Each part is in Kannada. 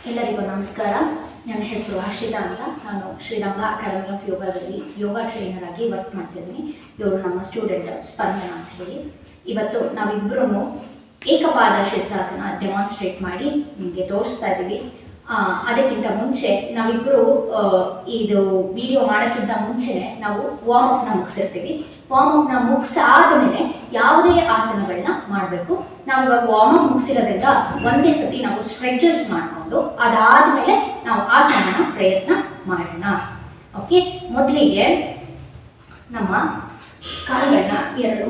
ಎಲ್ಲರಿಗೂ ನಮಸ್ಕಾರ. ನನ್ನ ಹೆಸರು ಹರ್ಷಿತಾ ಅಂತ. ನಾನು ಶ್ರೀರಂಗ ಅಕಾಡೆಮಿ ಆಫ್ ಯೋಗದಲ್ಲಿ ಯೋಗ ಟ್ರೈನರ್ ಆಗಿ ವರ್ಕ್ ಮಾಡ್ತಿದ್ದೀನಿ. ಇವರು ನಮ್ಮ ಸ್ಟೂಡೆಂಟ್ ಸ್ಪಂದನ ಅಂತ ಹೇಳಿ. ಇವತ್ತು ನಾವಿಬ್ಬರೂ ಏಕಪಾದ ಶಿರ್ಸಾಸನ ಡೆಮಾನ್ಸ್ಟ್ರೇಟ್ ಮಾಡಿ ನಿಮಗೆ ತೋರಿಸ್ತಾ ಇದ್ದೀವಿ. ಅದಕ್ಕಿಂತ ಮುಂಚೆ ನಾವಿಬ್ಬರು ಇದು ವಿಡಿಯೋ ಮಾಡೋಕ್ಕಿಂತ ಮುಂಚೆನೆ ನಾವು ವಾರ್ಮ್ ಅಪ್ನ ಮುಗಿಸಿರ್ತೀವಿ. ವಾರ್ಮ್ ಅಪ್ನ ಮುಗಿಸಾದ ಮೇಲೆ ಯಾವುದೇ ಆಸನಗಳನ್ನ ಮಾಡಬೇಕು. ನಾವು ಇವಾಗ ವಾರ್ಮ್ ಅಪ್ ಮುಗಿಸಿರೋದ್ರಿಂದ ಒಂದೇ ಸತಿ ನಾವು ಸ್ಟ್ರೆಚಸ್ ಮಾಡಿಕೊಂಡು ಅದಾದಮೇಲೆ ನಾವು ಆಸನನ ಪ್ರಯತ್ನ ಮಾಡೋಣ. ಓಕೆ, ಮೊದಲಿಗೆ ನಮ್ಮ ಕಾಲುಗಳನ್ನ ಎರಡು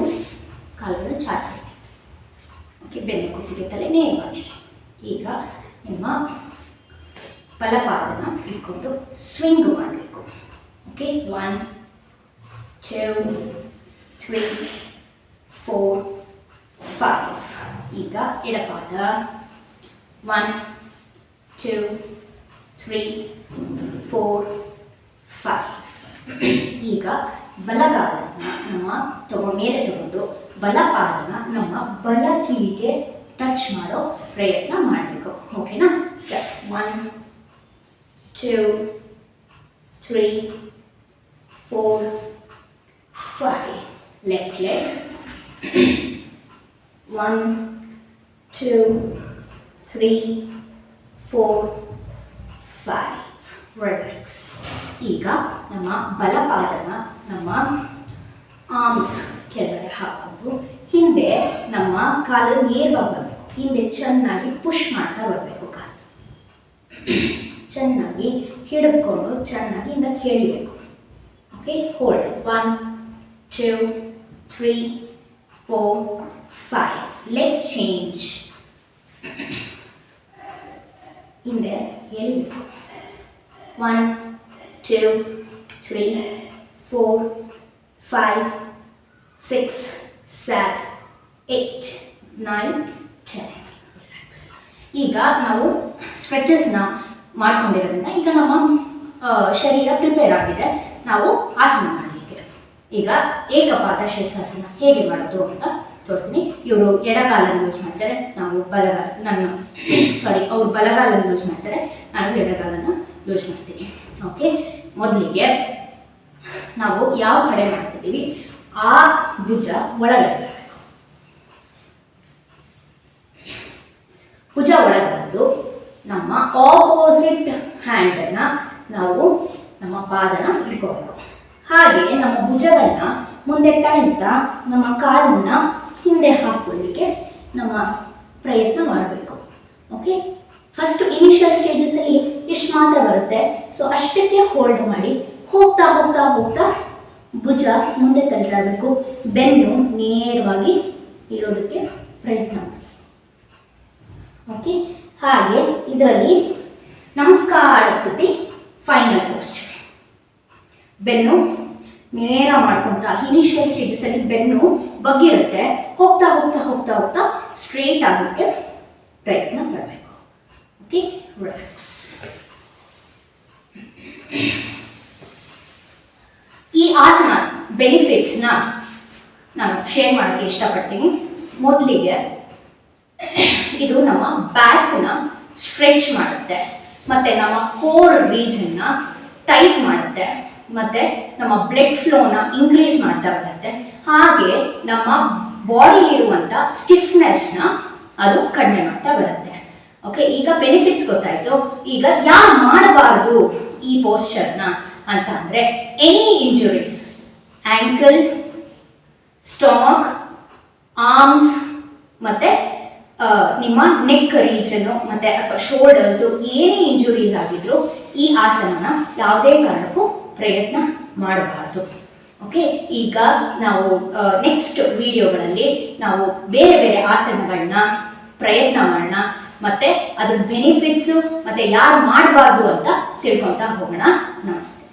ಕಾಲುಗಳನ್ನ ಚಾಚಿ. ಓಕೆ, ಬೆನ್ನು ಕುತ್ತಿಗೆ ತಲೆ ನೇರವಾಗಿ. ಈಗ ನಿಮ್ಮ ಬಲಪಾದನ ಇಟ್ಕೊಂಡು ಸ್ವಿಂಗ್ ಮಾಡಬೇಕು. ಓಕೆ, 1 2 3 4 5. ಈಗ ಎಡಪಾದ 1 2 3 4 5. ಈಗ ಬಲಗಾಲನ್ನ ನಮ್ಮ ಮೇಲೆ ತಗೊಂಡು ಬಲಪಾದನ ನಮ್ಮ ಬಲ ಕಿವಿಗೆ ಟಚ್ ಮಾಡೋ ಪ್ರಯತ್ನ ಮಾಡಬೇಕು. ಓಕೆನಾ? ಸ್ಟೆಪ್ 1 2 3 4 5. Left leg 1 2 3 4 5. ರಿಲ್ಯಾಕ್ಸ್. ಈಗ ನಮ್ಮ ಬಲಪಾದನ ನಮ್ಮ ಆರ್ಮ್ಸ್ ಕೆಳಗಡೆ ಹಾಕೊಂಡು ಹಿಂದೆ ನಮ್ಮ ಕಾಲು ನೇರವಾಗಿ ಬರಬೇಕು. ಹಿಂದೆ ಚೆನ್ನಾಗಿ ಪುಷ್ ಮಾಡ್ತಾ ಬರಬೇಕು. ಕಾಲು ಚೆನ್ನಾಗಿ ಹಿಡಿದುಕೊಂಡು ಚೆನ್ನಾಗಿ ಹಿಂದೆ ಕೇಳಿಬೇಕು. Okay, hold 1 2 3 4 5. Leg change. ಹಿಂದೆ ಎಳಿಬೇಕು. 1 2 3 4 5 6 7 8 9 10. ರಿಲ್ಯಾಕ್ಸ್. ಈಗ ನಾವು ಸ್ಟ್ರೆಚಸ್ನ ಮಾಡ್ಕೊಂಡಿರೋದ್ರಿಂದ ಈಗ ನಮ್ಮ ಶರೀರ ಪ್ರಿಪೇರ್ ಆಗಿದೆ. ನಾವು ಆಸನ ಮಾಡಲಿಕ್ಕೆ ಈಗ ಏಕಪಾದ ಶಿರ್ಸಾಸನ ಹೇಗೆ ಮಾಡೋದು ಅಂತ ತೋರಿಸ್ತೀನಿ. ಇವರು ಎಡಗಾಲನ್ನು ಯೂಸ್ ಮಾಡ್ತಾರೆ, ನಾವು ಅವ್ರು ಬಲಗಾಲನ್ನು ಯೂಸ್ ಮಾಡ್ತಾರೆ, ನಾನು ಎಡಗಾಲನ್ನು ಯೂಸ್ ಮಾಡ್ತೀನಿ. ಓಕೆ, ಮೊದಲಿಗೆ ನಾವು ಯಾವ ಕಡೆ ಮಾಡ್ತಿದ್ದೀವಿ ಆ ಭುಜ ಒಳಗೆ ಬರಬೇಕು. ಭುಜ ಒಳಗೆ ಬಂದು ನಮ್ಮ ಆಪೋಸಿಟ್ ಹ್ಯಾಂಡನ್ನು ನಾವು ನಮ್ಮ ಪಾದನ ಇಟ್ಕೋಬೇಕು. ಹಾಗೆ ನಮ್ಮ ಭುಜಗಳನ್ನ ಮುಂದೆ ತಳ್ತಾ ನಮ್ಮ ಕಾಲನ್ನ ಹಿಂದೆ ಹಾಕೊಳ್ಳಿಕ್ಕೆ ನಮ್ಮ ಪ್ರಯತ್ನ ಮಾಡಬೇಕು. ಓಕೆ, ಫಸ್ಟ್ ಇನಿಷಿಯಲ್ ಸ್ಟೇಜಸಲ್ಲಿ ಎಷ್ಟು ಮಾತ್ರ ಬರುತ್ತೆ, ಸೊ ಅಷ್ಟಕ್ಕೆ ಹೋಲ್ಡ್ ಮಾಡಿ ಹೋಗ್ತಾ ಹೋಗ್ತಾ ಹೋಗ್ತಾ ಭುಜ ಮುಂದೆ ತಳ್ತಾ ಇರಬೇಕು. ಬೆನ್ನು ನೇರವಾಗಿ ಇರೋದಕ್ಕೆ ಪ್ರಯತ್ನ ಮಾಡಿ. ಓಕೆ, ಹಾಗೆ ಇದರಲ್ಲಿ ನಮಸ್ಕಾರ ಸ್ಥಿತಿ ಫೈನಲ್ ಪೋಸ್ಚರ್. ಬೆನ್ನು ನೇರ ಮಾಡ್ಕೊಂತ ಇನಿಷಿಯಲ್ ಸ್ಟೇಜಸಲ್ಲಿ ಬೆನ್ನು ಬಗ್ಗಿರುತ್ತೆ. ಹೋಗ್ತಾ ಹೋಗ್ತಾ ಹೋಗ್ತಾ ಹೋಗ್ತಾ ಸ್ಟ್ರೇಟ್ ಆಗೋಕ್ಕೆ ಪ್ರಯತ್ನ ಪಡಬೇಕು. Okay, relax. ಈ ಆಸನ ಬೆನಿಫಿಟ್ಸ್ನ ನಾನು ಶೇರ್ ಮಾಡೋಕ್ಕೆ ಇಷ್ಟಪಡ್ತೀನಿ. ಮೊದಲಿಗೆ ಇದು ನಮ್ಮ ಬ್ಯಾಕ್ನ ಸ್ಟ್ರೆಚ್ ಮಾಡುತ್ತೆ, ಮತ್ತು ನಮ್ಮ ಕೋರ್ ರೀಜನ್ನ ಟೈಟ್ ಮಾಡುತ್ತೆ, ಮತ್ತು ನಮ್ಮ ಬ್ಲಡ್ ಫ್ಲೋನ ಇನ್ಕ್ರೀಸ್ ಮಾಡ್ತಾ ಬರುತ್ತೆ. ಹಾಗೆ ನಮ್ಮ ಬಾಡಿಲಿರುವಂಥ ಸ್ಟಿಫ್ನೆಸ್ನ ಅದು ಕಡಿಮೆ ಮಾಡ್ತಾ ಬರುತ್ತೆ. ಓಕೆ, ಈಗ ಬೆನಿಫಿಟ್ಸ್ ಗೊತ್ತಾಯಿತು. ಈಗ ಯಾರು ಮಾಡಬಾರ್ದು ಈ ಪೋಸ್ಚರ್ನ ಅಂತ ಅಂದರೆ any injuries, ankle, stomach, arms, ಮತ್ತು ನಿಮ್ಮ ನೆಕ್ ರೀಜನ್ನು ಮತ್ತು ಅಥವಾ ಶೋಲ್ಡರ್ಸು ಏನೇ ಇಂಜುರೀಸ್ ಆಗಿದ್ರು ಈ ಆಸನನ ಯಾವುದೇ ಕಾರಣಕ್ಕೂ ಪ್ರಯತ್ನ ಮಾಡಬಾರ್ದು. ಓಕೆ, ಈಗ ನಾವು ನೆಕ್ಸ್ಟ್ ವಿಡಿಯೋಗಳಲ್ಲಿ ನಾವು ಬೇರೆ ಬೇರೆ ಆಸನಗಳನ್ನ ಪ್ರಯತ್ನ ಮಾಡೋಣ, ಮತ್ತು ಅದ್ರ ಬೆನಿಫಿಟ್ಸು ಮತ್ತು ಯಾರು ಮಾಡಬಾರ್ದು ಅಂತ ತಿಳ್ಕೊತಾ ಹೋಗೋಣ. ನಮಸ್ತೆ.